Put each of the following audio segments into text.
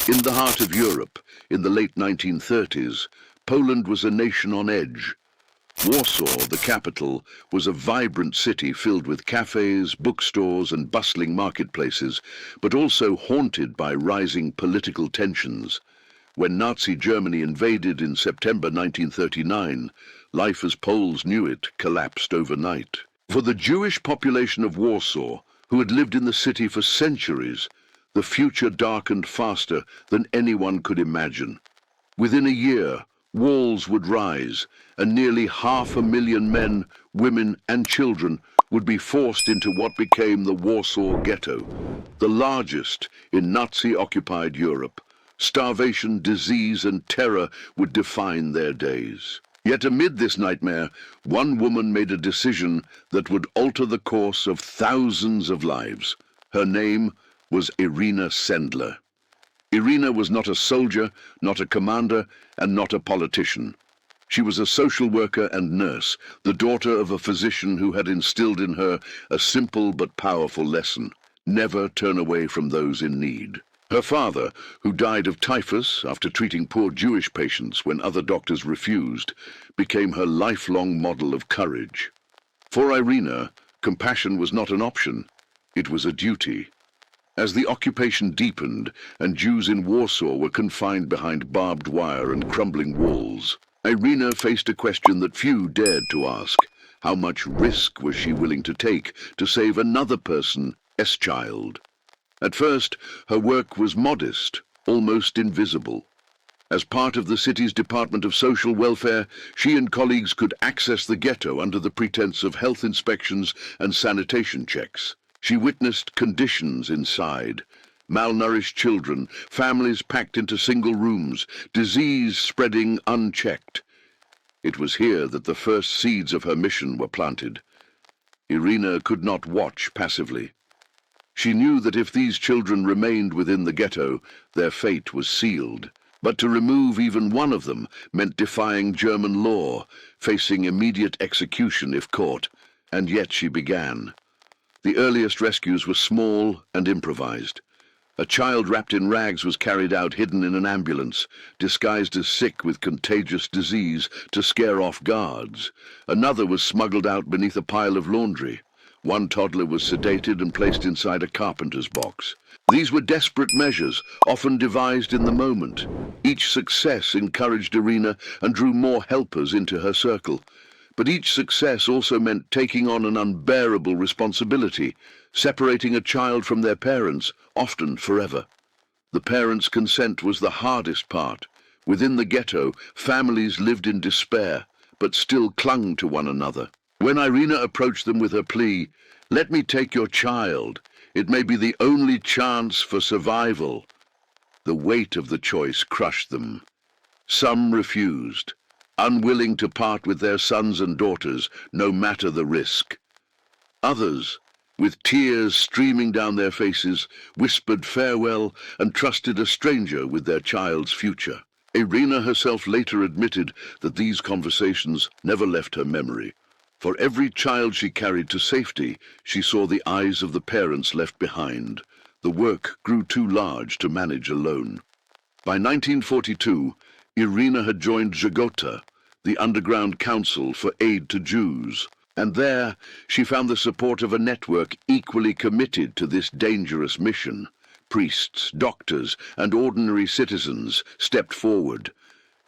In the heart of Europe, in the late 1930s, Poland was a nation on edge. Warsaw, the capital, was a vibrant city filled with cafes, bookstores, and bustling marketplaces, but also haunted by rising political tensions. When Nazi Germany invaded in September 1939, life as Poles knew it collapsed overnight. For the Jewish population of Warsaw, who had lived in the city for centuries, the future darkened faster than anyone could imagine. Within a year, walls would rise, and nearly 500,000 men, women, and children would be forced into what became the Warsaw Ghetto, the largest in Nazi-occupied Europe. Starvation, disease, and terror would define their days. Yet amid this nightmare, one woman made a decision that would alter the course of thousands of lives. Her name was Irena Sendler. Irena was not a soldier, not a commander, and not a politician. She was a social worker and nurse, the daughter of a physician who had instilled in her a simple but powerful lesson: never turn away from those in need. Her father, who died of typhus after treating poor Jewish patients when other doctors refused, became her lifelong model of courage. For Irena, compassion was not an option, it was a duty. As the occupation deepened and Jews in Warsaw were confined behind barbed wire and crumbling walls, Irena faced a question that few dared to ask. How much risk was she willing to take to save another person's child? At first, her work was modest, almost invisible. As part of the city's Department of Social Welfare, she and colleagues could access the ghetto under the pretense of health inspections and sanitation checks. She witnessed conditions inside: malnourished children, families packed into single rooms, disease spreading unchecked. It was here that the first seeds of her mission were planted. Irena could not watch passively. She knew that if these children remained within the ghetto, their fate was sealed. But to remove even one of them meant defying German law, facing immediate execution if caught, and yet she began. The earliest rescues were small and improvised. A child wrapped in rags was carried out hidden in an ambulance, disguised as sick with contagious disease to scare off guards. Another was smuggled out beneath a pile of laundry. One toddler was sedated and placed inside a carpenter's box. These were desperate measures, often devised in the moment. Each success encouraged Irena and drew more helpers into her circle. But each success also meant taking on an unbearable responsibility, separating a child from their parents, often forever. The parents' consent was the hardest part. Within the ghetto, families lived in despair, but still clung to one another. When Irena approached them with her plea, "Let me take your child. It may be the only chance for survival," the weight of the choice crushed them. Some refused, unwilling to part with their sons and daughters, no matter the risk. Others, with tears streaming down their faces, whispered farewell and trusted a stranger with their child's future. Irena herself later admitted that these conversations never left her memory. For every child she carried to safety, she saw the eyes of the parents left behind. The work grew too large to manage alone. By 1942, Irena had joined Żegota, the underground council for aid to Jews, and there she found the support of a network equally committed to this dangerous mission. Priests, doctors, and ordinary citizens stepped forward.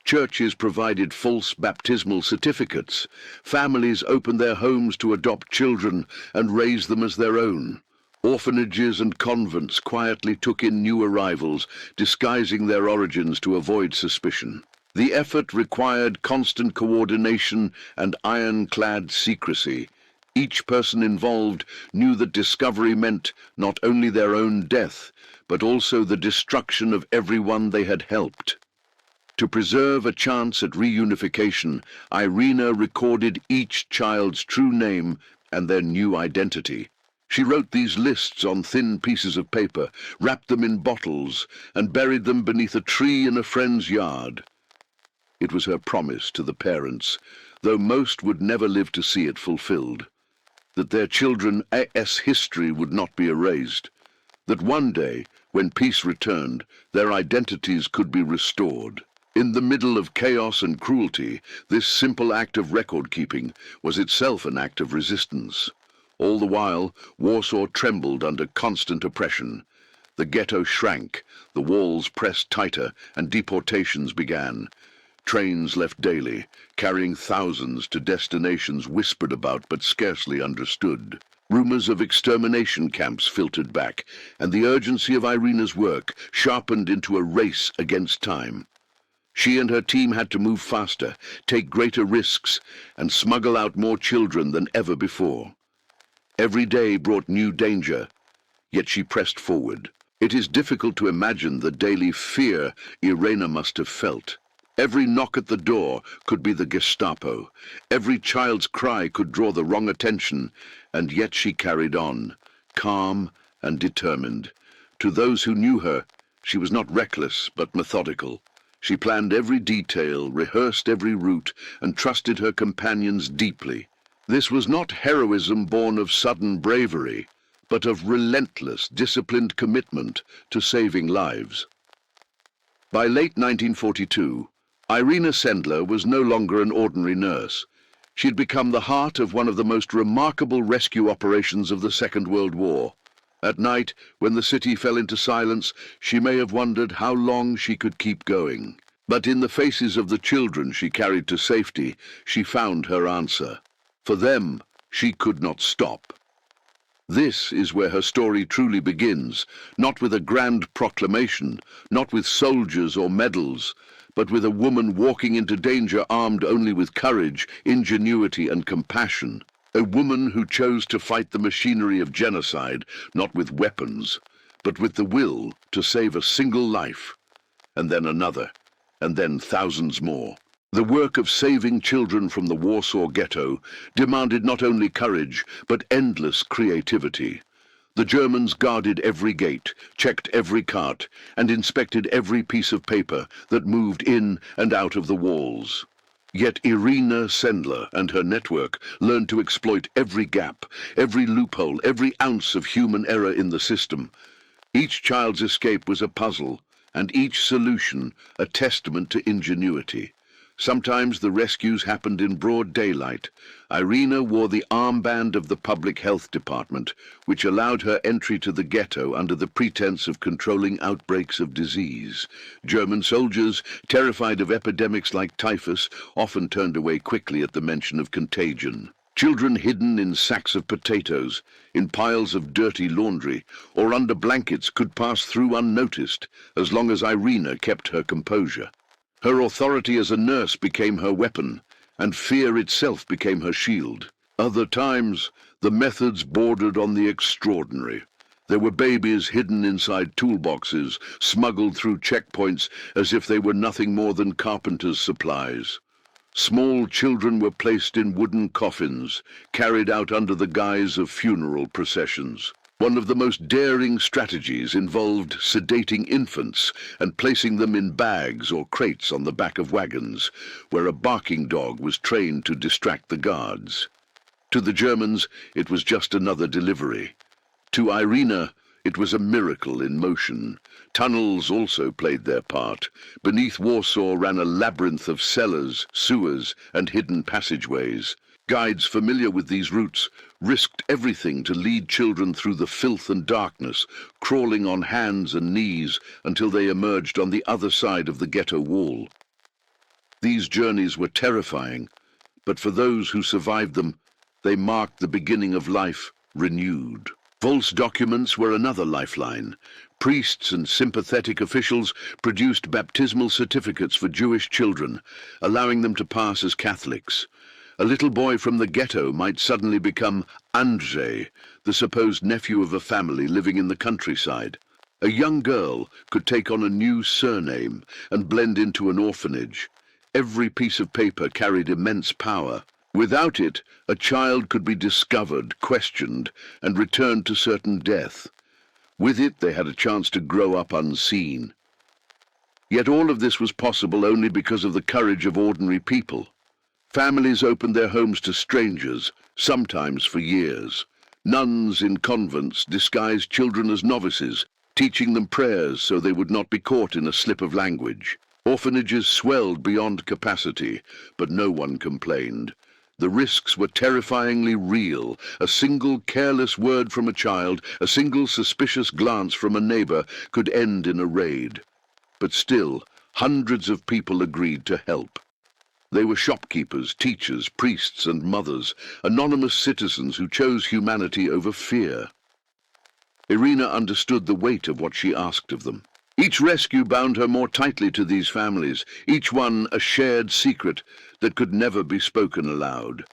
Churches provided false baptismal certificates. Families opened their homes to adopt children and raise them as their own. Orphanages and convents quietly took in new arrivals, disguising their origins to avoid suspicion. The effort required constant coordination and ironclad secrecy. Each person involved knew that discovery meant not only their own death, but also the destruction of everyone they had helped. To preserve a chance at reunification, Irena recorded each child's true name and their new identity. She wrote these lists on thin pieces of paper, wrapped them in bottles, and buried them beneath a tree in a friend's yard. It was her promise to the parents, though most would never live to see it fulfilled, that their children's history would not be erased. that one day, when peace returned, their identities could be restored. In the middle of chaos and cruelty, this simple act of record-keeping was itself an act of resistance. All the while, Warsaw trembled under constant oppression. The ghetto shrank, the walls pressed tighter, and deportations began. Trains left daily, carrying thousands to destinations whispered about but scarcely understood. Rumors of extermination camps filtered back, and the urgency of Irena's work sharpened into a race against time. She and her team had to move faster, take greater risks, and smuggle out more children than ever before. Every day brought new danger, yet she pressed forward. It is difficult to imagine the daily fear Irena must have felt. Every knock at the door could be the Gestapo. Every child's cry could draw the wrong attention, and yet she carried on, calm and determined. To those who knew her, she was not reckless but methodical. She planned every detail, rehearsed every route, and trusted her companions deeply. This was not heroism born of sudden bravery, but of relentless, disciplined commitment to saving lives. By late 1942, Irena Sendler was no longer an ordinary nurse. She had become the heart of one of the most remarkable rescue operations of the Second World War. At night, when the city fell into silence, she may have wondered how long she could keep going. But in the faces of the children she carried to safety, she found her answer. For them, she could not stop. This is where her story truly begins, not with a grand proclamation, not with soldiers or medals, but with a woman walking into danger armed only with courage, ingenuity, and compassion. A woman who chose to fight the machinery of genocide, not with weapons, but with the will to save a single life, and then another, and then thousands more. The work of saving children from the Warsaw Ghetto demanded not only courage, but endless creativity. The Germans guarded every gate, checked every cart, and inspected every piece of paper that moved in and out of the walls. Yet Irena Sendler and her network learned to exploit every gap, every loophole, every ounce of human error in the system. Each child's escape was a puzzle, and each solution a testament to ingenuity. Sometimes the rescues happened in broad daylight. Irena wore the armband of the Public Health Department, which allowed her entry to the ghetto under the pretense of controlling outbreaks of disease. German soldiers, terrified of epidemics like typhus, often turned away quickly at the mention of contagion. Children hidden in sacks of potatoes, in piles of dirty laundry, or under blankets could pass through unnoticed, as long as Irena kept her composure. Her authority as a nurse became her weapon, and fear itself became her shield. Other times, the methods bordered on the extraordinary. There were babies hidden inside toolboxes, smuggled through checkpoints as if they were nothing more than carpenter's supplies. Small children were placed in wooden coffins, carried out under the guise of funeral processions. One of the most daring strategies involved sedating infants and placing them in bags or crates on the back of wagons, where a barking dog was trained to distract the guards. To the Germans, it was just another delivery. To Irena, it was a miracle in motion. Tunnels also played their part. Beneath Warsaw ran a labyrinth of cellars, sewers, and hidden passageways. Guides familiar with these routes risked everything to lead children through the filth and darkness, crawling on hands and knees until they emerged on the other side of the ghetto wall. These journeys were terrifying, but for those who survived them, they marked the beginning of life renewed. False documents were another lifeline. Priests and sympathetic officials produced baptismal certificates for Jewish children, allowing them to pass as Catholics. A little boy from the ghetto might suddenly become Andrzej, the supposed nephew of a family living in the countryside. A young girl could take on a new surname and blend into an orphanage. Every piece of paper carried immense power. Without it, a child could be discovered, questioned, and returned to certain death. With it, they had a chance to grow up unseen. Yet all of this was possible only because of the courage of ordinary people. Families opened their homes to strangers, sometimes for years. Nuns in convents disguised children as novices, teaching them prayers so they would not be caught in a slip of language. Orphanages swelled beyond capacity, but no one complained. The risks were terrifyingly real. A single careless word from a child, a single suspicious glance from a neighbor could end in a raid. But still, hundreds of people agreed to help. They were shopkeepers, teachers, priests, and mothers, anonymous citizens who chose humanity over fear. Irena understood the weight of what she asked of them. Each rescue bound her more tightly to these families, each one a shared secret that could never be spoken aloud.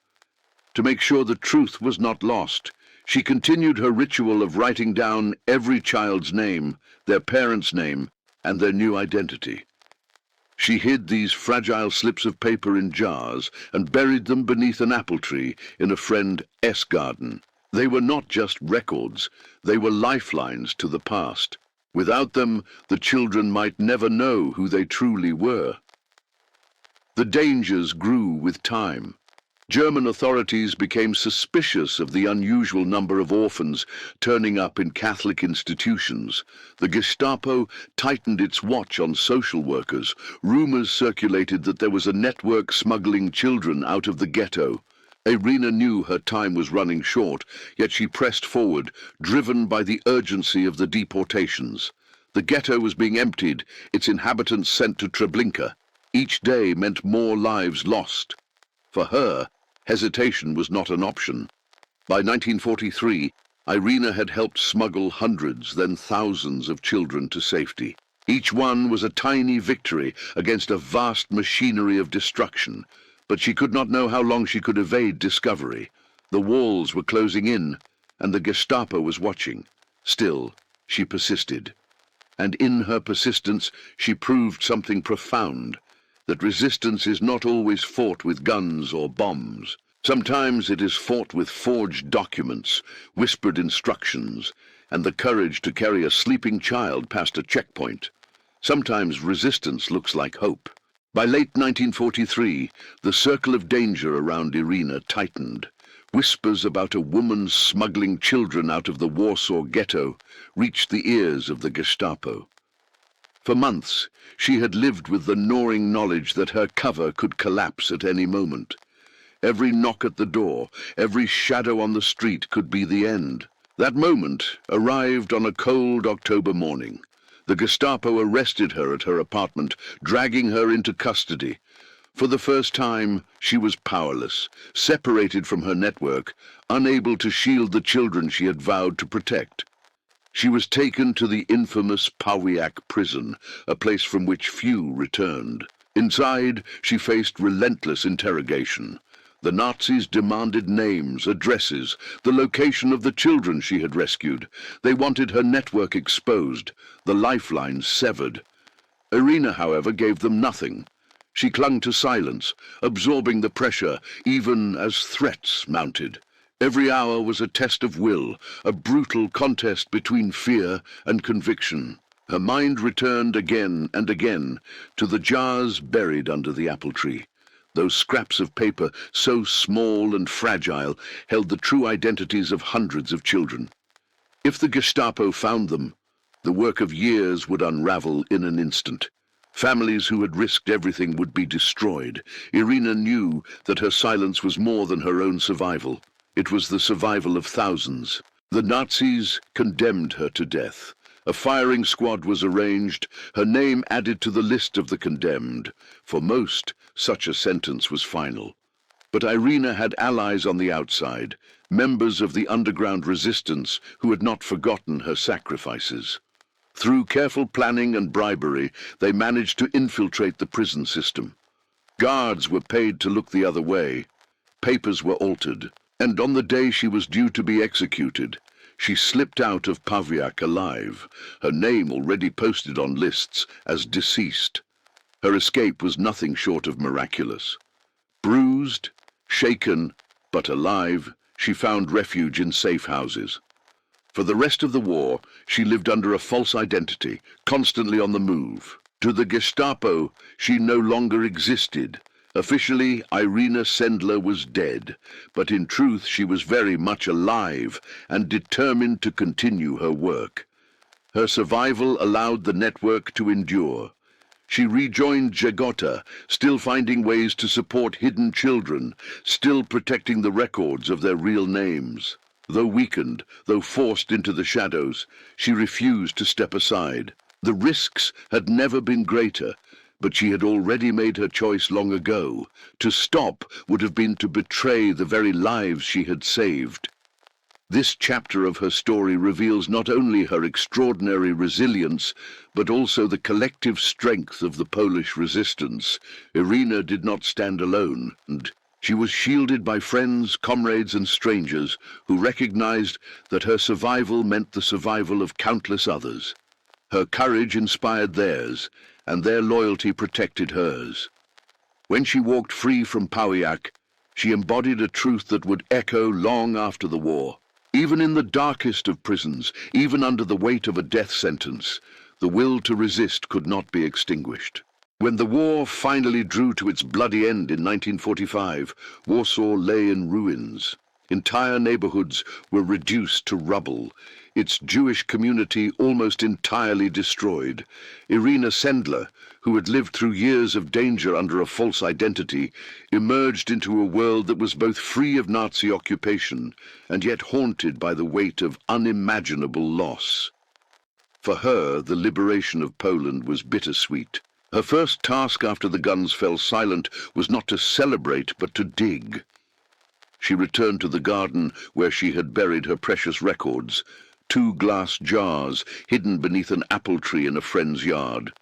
To make sure the truth was not lost, she continued her ritual of writing down every child's name, their parent's name, and their new identity. She hid these fragile slips of paper in jars and buried them beneath an apple tree in a friend S. garden. They were not just records, they were lifelines to the past. Without them, the children might never know who they truly were. The dangers grew with time. German authorities became suspicious of the unusual number of orphans turning up in Catholic institutions. The Gestapo tightened its watch on social workers. Rumors circulated that there was a network smuggling children out of the ghetto. Irena knew her time was running short, yet she pressed forward, driven by the urgency of the deportations. The ghetto was being emptied, its inhabitants sent to Treblinka. Each day meant more lives lost. For her, hesitation was not an option. By 1943, Irena had helped smuggle hundreds, then thousands of children to safety. Each one was a tiny victory against a vast machinery of destruction. But she could not know how long she could evade discovery. The walls were closing in, and the Gestapo was watching. Still, she persisted. And in her persistence, she proved something profound, that resistance is not always fought with guns or bombs. Sometimes it is fought with forged documents, whispered instructions, and the courage to carry a sleeping child past a checkpoint. Sometimes resistance looks like hope. By late 1943, the circle of danger around Irena tightened. Whispers about a woman smuggling children out of the Warsaw Ghetto reached the ears of the Gestapo. For months, she had lived with the gnawing knowledge that her cover could collapse at any moment. Every knock at the door, every shadow on the street could be the end. That moment arrived on a cold October morning. The Gestapo arrested her at her apartment, dragging her into custody. For the first time, she was powerless, separated from her network, unable to shield the children she had vowed to protect. She was taken to the infamous WWII prison, a place from which few returned. Inside, she faced relentless interrogation. The Nazis demanded names, addresses, the location of the children she had rescued. They wanted her network exposed, the lifelines severed. Irena, however, gave them nothing. She clung to silence, absorbing the pressure, even as threats mounted. Every hour was a test of will, a brutal contest between fear and conviction. Her mind returned again and again to the jars buried under the apple tree. Those scraps of paper, so small and fragile, held the true identities of hundreds of children. If the Gestapo found them, the work of years would unravel in an instant. Families who had risked everything would be destroyed. Irena knew that her silence was more than her own survival. It was the survival of thousands. The Nazis condemned her to death. A firing squad was arranged, her name added to the list of the condemned. For most, such a sentence was final. But Irena had allies on the outside, members of the underground resistance who had not forgotten her sacrifices. Through careful planning and bribery, they managed to infiltrate the prison system. Guards were paid to look the other way. Papers were altered, and on the day she was due to be executed, she slipped out of WWII alive, her name already posted on lists as deceased. Her escape was nothing short of miraculous. Bruised, shaken, but alive, she found refuge in safe houses. For the rest of the war, she lived under a false identity, constantly on the move. To the Gestapo, she no longer existed, Officially, Irena Sendler was dead, but in truth she was very much alive and determined to continue her work. Her survival allowed the network to endure. She rejoined Ghetto, still finding ways to support hidden children, still protecting the records of their real names. Though weakened, though forced into the shadows, she refused to step aside. The risks had never been greater, but she had already made her choice long ago. To stop would have been to betray the very lives she had saved. This chapter of her story reveals not only her extraordinary resilience, but also the collective strength of the Polish resistance. Irena did not stand alone, and she was shielded by friends, comrades, and strangers who recognized that her survival meant the survival of countless others. Her courage inspired theirs, and their loyalty protected hers. When she walked free from Pawiak, she embodied a truth that would echo long after the war. Even in the darkest of prisons, even under the weight of a death sentence, the will to resist could not be extinguished. When the war finally drew to its bloody end in 1945, Warsaw lay in ruins. Entire neighborhoods were reduced to rubble, its Jewish community almost entirely destroyed. Irena Sendler, who had lived through years of danger under a false identity, emerged into a world that was both free of Nazi occupation and yet haunted by the weight of unimaginable loss. For her, the liberation of Poland was bittersweet. Her first task after the guns fell silent was not to celebrate, but to dig. She returned to the garden where she had buried her precious records, 2 glass jars hidden beneath an apple tree in a friend's yard.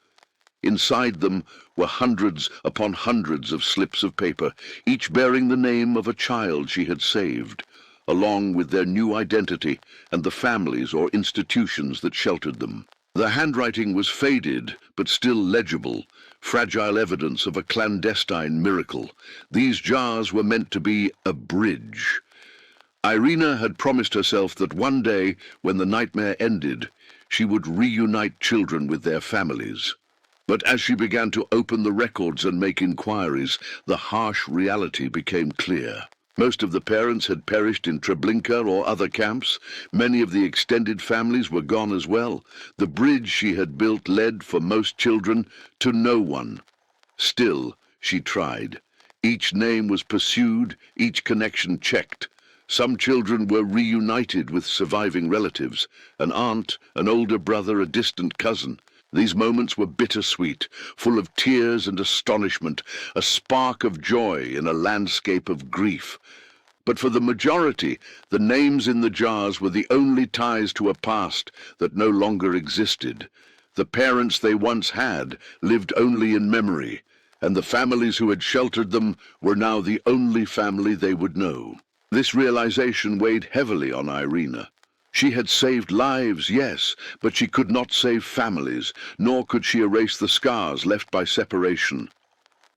Inside them were hundreds upon hundreds of slips of paper, each bearing the name of a child she had saved, along with their new identity and the families or institutions that sheltered them. The handwriting was faded, but still legible, fragile evidence of a clandestine miracle. These jars were meant to be a bridge. Irena had promised herself that one day, when the nightmare ended, she would reunite children with their families. But as she began to open the records and make inquiries, the harsh reality became clear. Most of the parents had perished in Treblinka or other camps. Many of the extended families were gone as well. The bridge she had built led, for most children, to no one. Still, she tried. Each name was pursued, each connection checked. Some children were reunited with surviving relatives, an aunt, an older brother, a distant cousin. These moments were bittersweet, full of tears and astonishment, a spark of joy in a landscape of grief. But for the majority, the names in the jars were the only ties to a past that no longer existed. The parents they once had lived only in memory, and the families who had sheltered them were now the only family they would know. This realization weighed heavily on Irena. She had saved lives, yes, but she could not save families, nor could she erase the scars left by separation.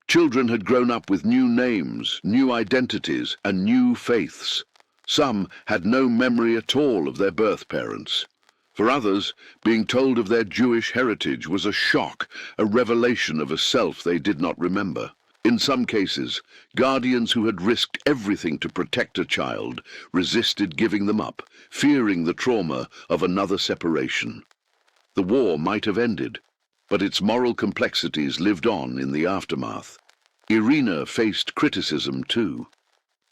Children had grown up with new names, new identities, and new faiths. Some had no memory at all of their birth parents. For others, being told of their Jewish heritage was a shock, a revelation of a self they did not remember. In some cases, guardians who had risked everything to protect a child resisted giving them up, fearing the trauma of another separation. The war might have ended, but its moral complexities lived on in the aftermath. Irena faced criticism too.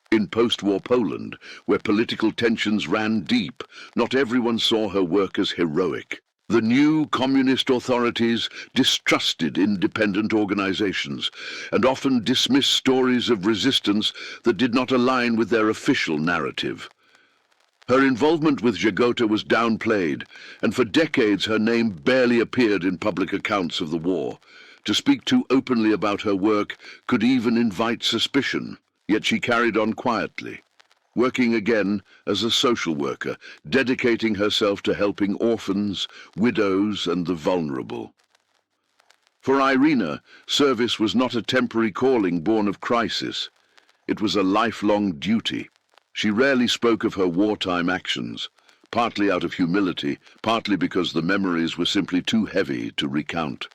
In post-war Poland, where political tensions ran deep, not everyone saw her work as heroic. The new communist authorities distrusted independent organizations and often dismissed stories of resistance that did not align with their official narrative. Her involvement with Ghetto was downplayed, and for decades her name barely appeared in public accounts of the war. To speak too openly about her work could even invite suspicion, yet she carried on quietly, working again as a social worker, dedicating herself to helping orphans, widows, and the vulnerable. For Irena, service was not a temporary calling born of crisis. It was a lifelong duty. She rarely spoke of her wartime actions, partly out of humility, partly because the memories were simply too heavy to recount.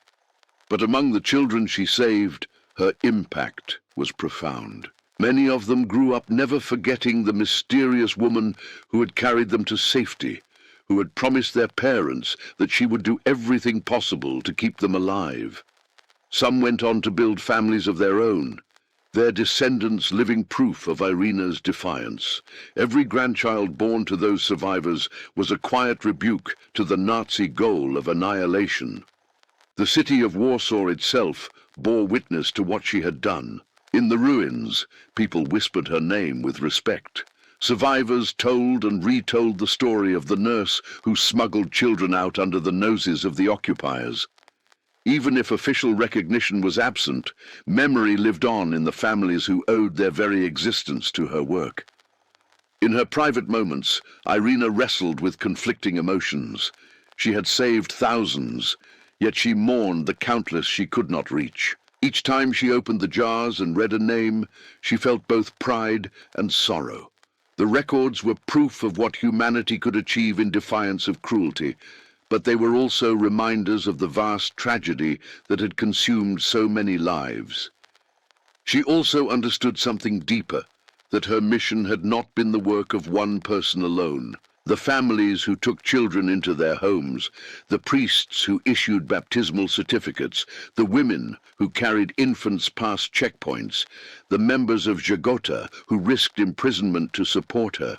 But among the children she saved, Her impact was profound. Many of them grew up never forgetting the mysterious woman who had carried them to safety, who had promised their parents that she would do everything possible to keep them alive. Some went on to build families of their own, their descendants living proof of Irena's defiance. Every grandchild born to those survivors was a quiet rebuke to the Nazi goal of annihilation. The city of Warsaw itself bore witness to what she had done. In the ruins, people whispered her name with respect. Survivors told and retold the story of the nurse who smuggled children out under the noses of the occupiers. Even if official recognition was absent, memory lived on in the families who owed their very existence to her work. In her private moments, Irena wrestled with conflicting emotions. She had saved thousands, yet she mourned the countless she could not reach. Each time she opened the jars and read a name, she felt both pride and sorrow. The records were proof of what humanity could achieve in defiance of cruelty, but they were also reminders of the vast tragedy that had consumed so many lives. She also understood something deeper, that her mission had not been the work of one person alone. The families who took children into their homes, the priests who issued baptismal certificates, the women who carried infants past checkpoints, the members of Żegota who risked imprisonment to support her,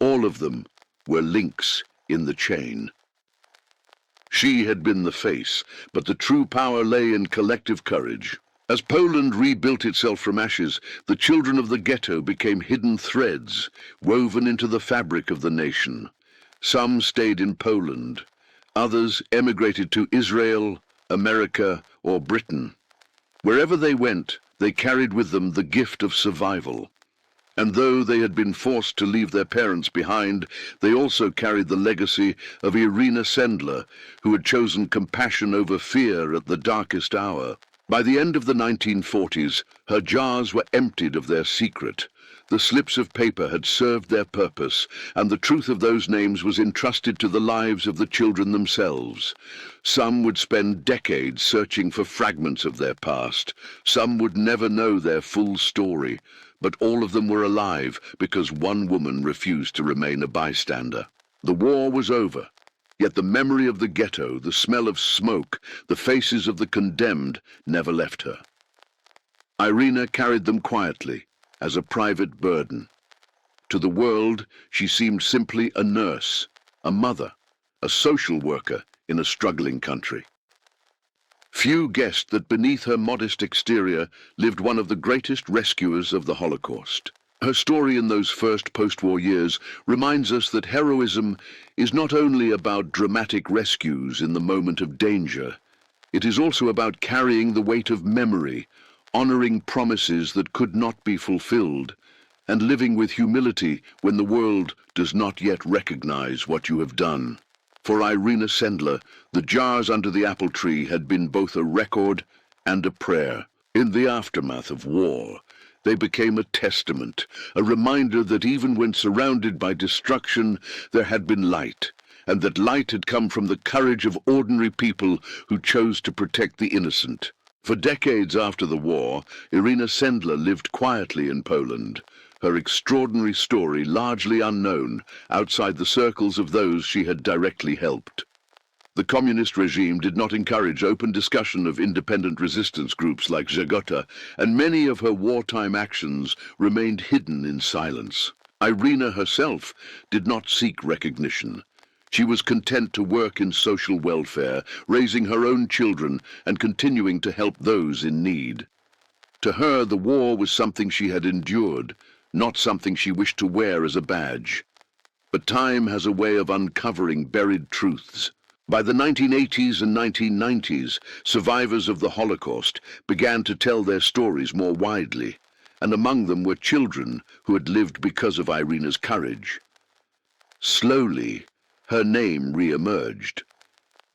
all of them were links in the chain. She had been the face, but the true power lay in collective courage. As Poland rebuilt itself from ashes, the children of the ghetto became hidden threads, woven into the fabric of the nation. Some stayed in Poland. Others emigrated to Israel, America, or Britain. Wherever they went, they carried with them the gift of survival. And though they had been forced to leave their parents behind, they also carried the legacy of Irena Sendler, who had chosen compassion over fear at the darkest hour. By the end of the 1940s, her jars were emptied of their secret. The slips of paper had served their purpose, and the truth of those names was entrusted to the lives of the children themselves. Some would spend decades searching for fragments of their past. Some would never know their full story. But all of them were alive because one woman refused to remain a bystander. The war was over, yet the memory of the ghetto, the smell of smoke, the faces of the condemned never left her. Irena carried them quietly, as a private burden. To the world, she seemed simply a nurse, a mother, a social worker in a struggling country. Few guessed that beneath her modest exterior lived one of the greatest rescuers of the Holocaust. Her story in those first post-war years reminds us that heroism is not only about dramatic rescues in the moment of danger. It is also about carrying the weight of memory, honoring promises that could not be fulfilled, and living with humility when the world does not yet recognize what you have done. For Irena Sendler, the jars under the apple tree had been both a record and a prayer. In the aftermath of war, they became a testament, a reminder that even when surrounded by destruction, there had been light, and that light had come from the courage of ordinary people who chose to protect the innocent. For decades after the war, Irena Sendler lived quietly in Poland, her extraordinary story largely unknown outside the circles of those she had directly helped. The communist regime did not encourage open discussion of independent resistance groups like Żegota, and many of her wartime actions remained hidden in silence. Irena herself did not seek recognition. She was content to work in social welfare, raising her own children and continuing to help those in need. To her, the war was something she had endured, not something she wished to wear as a badge. But time has a way of uncovering buried truths. By the 1980s and 1990s, survivors of the Holocaust began to tell their stories more widely, and among them were children who had lived because of Irena's courage. Slowly, her name re-emerged.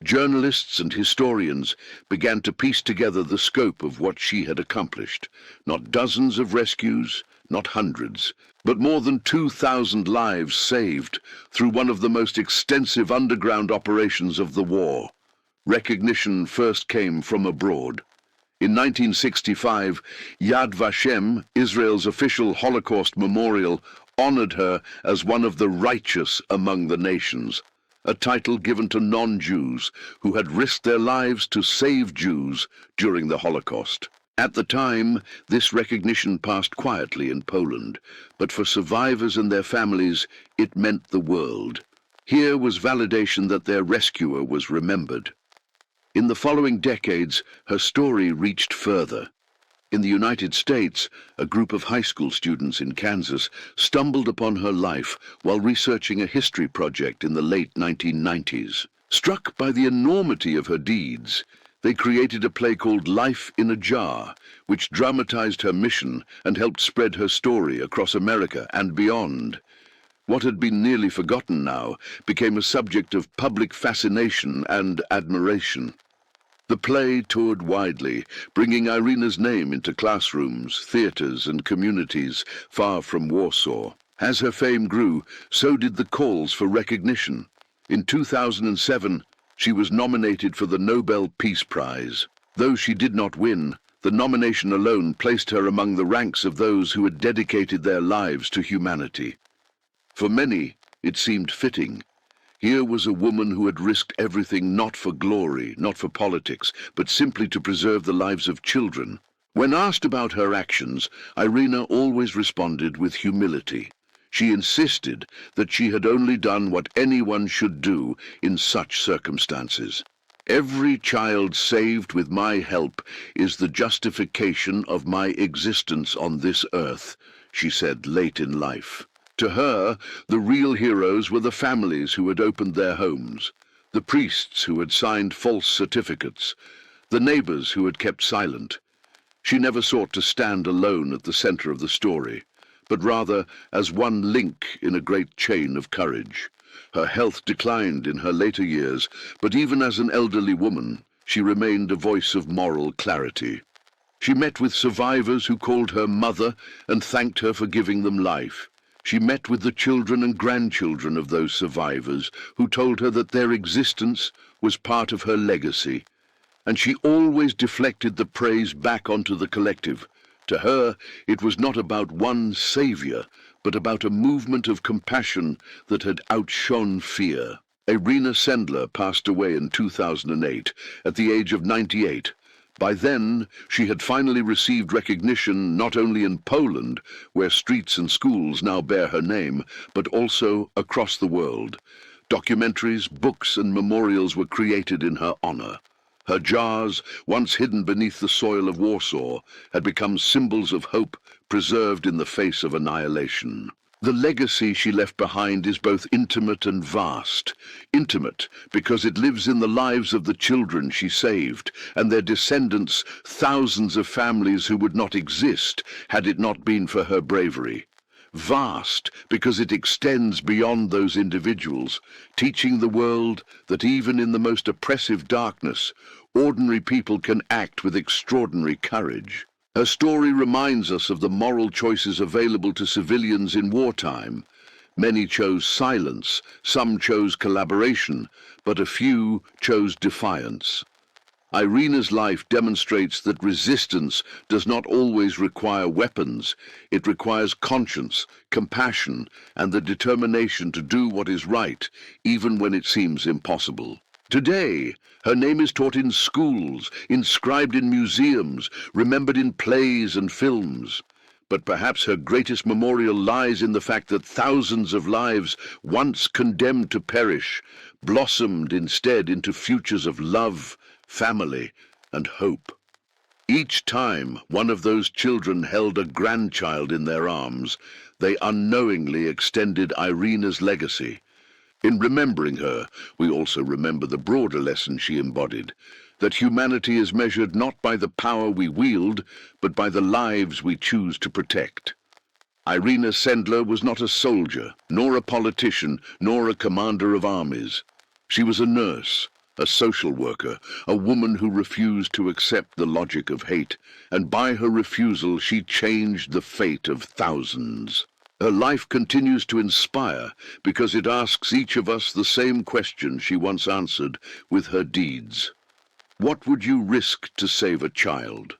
Journalists and historians began to piece together the scope of what she had accomplished. Not dozens of rescues, not hundreds, but more than 2,000 lives saved through one of the most extensive underground operations of the war. Recognition first came from abroad. In 1965, Yad Vashem, Israel's official Holocaust memorial, honored her as one of the righteous among the nations, a title given to non-Jews who had risked their lives to save Jews during the Holocaust. At the time, this recognition passed quietly in Poland, but for survivors and their families, it meant the world. Here was validation that their rescuer was remembered. In the following decades, her story reached further. In the United States, a group of high school students in Kansas stumbled upon her life while researching a history project in the late 1990s. Struck by the enormity of her deeds, they created a play called Life in a Jar, which dramatized her mission and helped spread her story across America and beyond. What had been nearly forgotten now became a subject of public fascination and admiration. The play toured widely, bringing Irena's name into classrooms, theaters, and communities far from Warsaw. As her fame grew, so did the calls for recognition. In 2007, she was nominated for the Nobel Peace Prize. Though she did not win, the nomination alone placed her among the ranks of those who had dedicated their lives to humanity. For many, it seemed fitting. Here was a woman who had risked everything not for glory, not for politics, but simply to preserve the lives of children. When asked about her actions, Irena always responded with humility. She insisted that she had only done what anyone should do in such circumstances. Every child saved with my help is the justification of my existence on this earth, she said late in life. To her, the real heroes were the families who had opened their homes, the priests who had signed false certificates, the neighbors who had kept silent. She never sought to stand alone at the center of the story, but rather as one link in a great chain of courage. Her health declined in her later years, but even as an elderly woman, she remained a voice of moral clarity. She met with survivors who called her mother and thanked her for giving them life. She met with the children and grandchildren of those survivors who told her that their existence was part of her legacy, and she always deflected the praise back onto the collective. To her, it was not about one savior, but about a movement of compassion that had outshone fear. Irena Sendler passed away in 2008 at the age of 98. By then, she had finally received recognition not only in Poland, where streets and schools now bear her name, but also across the world. Documentaries, books, and memorials were created in her honor. Her jars, once hidden beneath the soil of Warsaw, had become symbols of hope preserved in the face of annihilation. The legacy she left behind is both intimate and vast. Intimate because it lives in the lives of the children she saved, and their descendants, thousands of families who would not exist had it not been for her bravery. Vast because it extends beyond those individuals, teaching the world that even in the most oppressive darkness, ordinary people can act with extraordinary courage. Her story reminds us of the moral choices available to civilians in wartime. Many chose silence, some chose collaboration, but a few chose defiance. Irena's life demonstrates that resistance does not always require weapons. It requires conscience, compassion, and the determination to do what is right, even when it seems impossible. Today, her name is taught in schools, inscribed in museums, remembered in plays and films. But perhaps her greatest memorial lies in the fact that thousands of lives, once condemned to perish, blossomed instead into futures of love, family, and hope. Each time one of those children held a grandchild in their arms, they unknowingly extended Irena's legacy. In remembering her, we also remember the broader lesson she embodied, that humanity is measured not by the power we wield, but by the lives we choose to protect. Irena Sendler was not a soldier, nor a politician, nor a commander of armies. She was a nurse, a social worker, a woman who refused to accept the logic of hate, and by her refusal she changed the fate of thousands. Her life continues to inspire because it asks each of us the same question she once answered with her deeds. What would you risk to save a child?